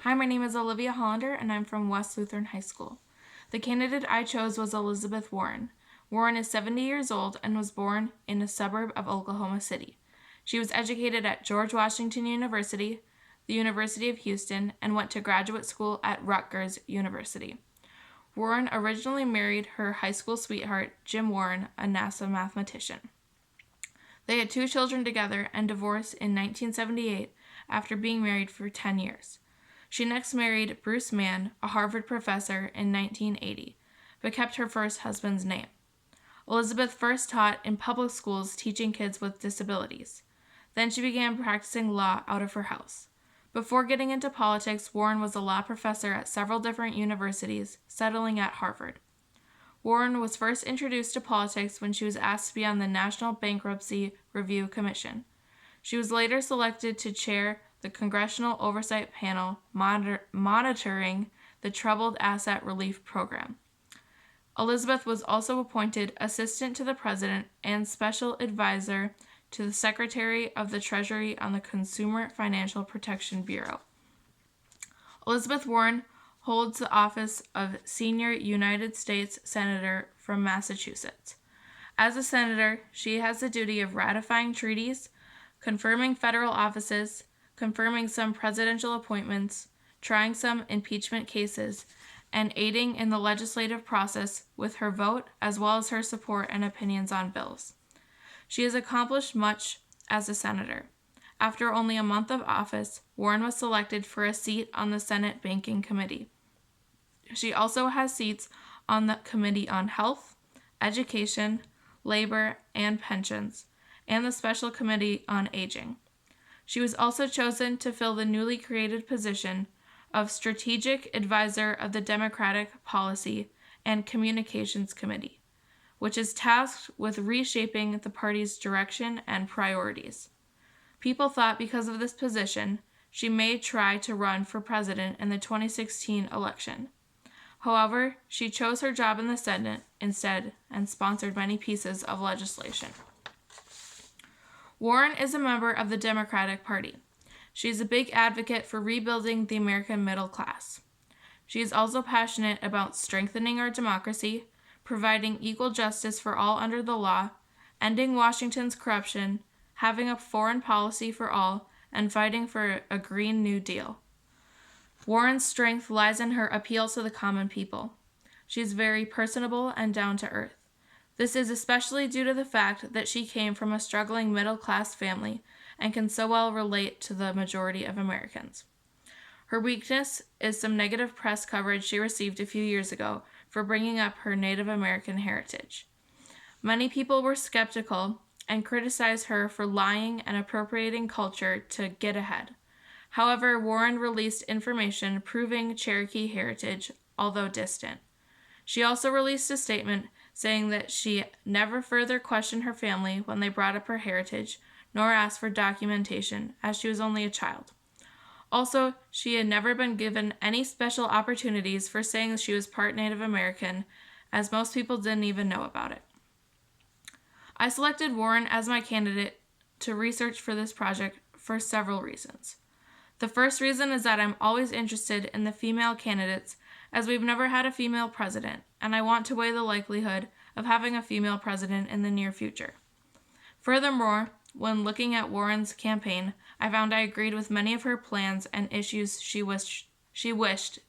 Hi, my name is Olivia Hollander, and I'm from West Lutheran High School. The candidate I chose was Elizabeth Warren. Warren is 70 years old and was born in a suburb of Oklahoma City. She was educated at George Washington University, the University of Houston, and went to graduate school at Rutgers University. Warren originally married her high school sweetheart, Jim Warren, a NASA mathematician. They had 2 children together and divorced in 1978 after being married for 10 years. She next married Bruce Mann, a Harvard professor, in 1980, but kept her first husband's name. Elizabeth first taught in public schools teaching kids with disabilities. Then she began practicing law out of her house. Before getting into politics, Warren was a law professor at several different universities, settling at Harvard. Warren was first introduced to politics when she was asked to be on the National Bankruptcy Review Commission. She was later selected to chair the Congressional Oversight Panel monitoring the Troubled Asset Relief Program. Elizabeth was also appointed Assistant to the President and Special Advisor to the Secretary of the Treasury on the Consumer Financial Protection Bureau. Elizabeth Warren holds the office of Senior United States Senator from Massachusetts. As a senator, she has the duty of ratifying treaties, confirming federal offices, confirming some presidential appointments, trying some impeachment cases, and aiding in the legislative process with her vote as well as her support and opinions on bills. She has accomplished much as a senator. After only a month of office, Warren was selected for a seat on the Senate Banking Committee. She also has seats on the Committee on Health, Education, Labor, and Pensions, and the Special Committee on Aging. She was also chosen to fill the newly created position of Strategic Advisor of the Democratic Policy and Communications Committee, which is tasked with reshaping the party's direction and priorities. People thought because of this position, she may try to run for president in the 2016 election. However, she chose her job in the Senate instead and sponsored many pieces of legislation. Warren is a member of the Democratic Party. She is a big advocate for rebuilding the American middle class. She is also passionate about strengthening our democracy, providing equal justice for all under the law, ending Washington's corruption, having a foreign policy for all, and fighting for a Green New Deal. Warren's strength lies in her appeal to the common people. She is very personable and down to earth. This is especially due to the fact that she came from a struggling middle-class family and can so well relate to the majority of Americans. Her weakness is some negative press coverage she received a few years ago for bringing up her Native American heritage. Many people were skeptical and criticized her for lying and appropriating culture to get ahead. However, Warren released information proving Cherokee heritage, although distant. She also released a statement saying that she never further questioned her family when they brought up her heritage, nor asked for documentation, as she was only a child. Also, she had never been given any special opportunities for saying she was part Native American, as most people didn't even know about it. I selected Warren as my candidate to research for this project for several reasons. The first reason is that I'm always interested in the female candidates, as we've never had a female president, and I want to weigh the likelihood of having a female president in the near future. Furthermore, when looking at Warren's campaign, I found I agreed with many of her plans and issues she wished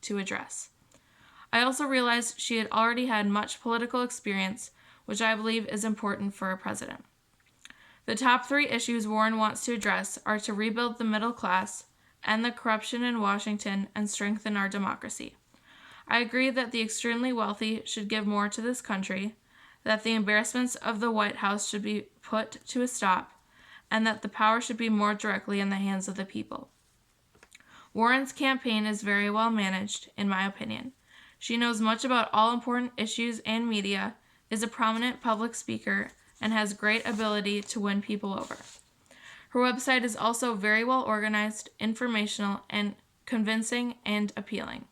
to address. I also realized she had already had much political experience, which I believe is important for a president. The top 3 issues Warren wants to address are to rebuild the middle class, end the corruption in Washington, and strengthen our democracy. I agree that the extremely wealthy should give more to this country, that the embarrassments of the White House should be put to a stop, and that the power should be more directly in the hands of the people. Warren's campaign is very well managed, in my opinion. She knows much about all important issues and media, is a prominent public speaker, and has great ability to win people over. Her website is also very well organized, informational, and convincing and appealing.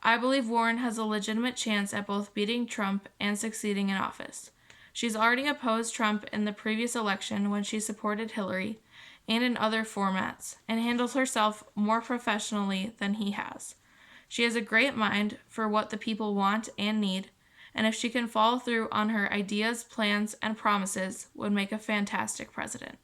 I believe Warren has a legitimate chance at both beating Trump and succeeding in office. She's already opposed Trump in the previous election when she supported Hillary, and in other formats, and handles herself more professionally than he has. She has a great mind for what the people want and need, and if she can follow through on her ideas, plans, and promises, would make a fantastic president.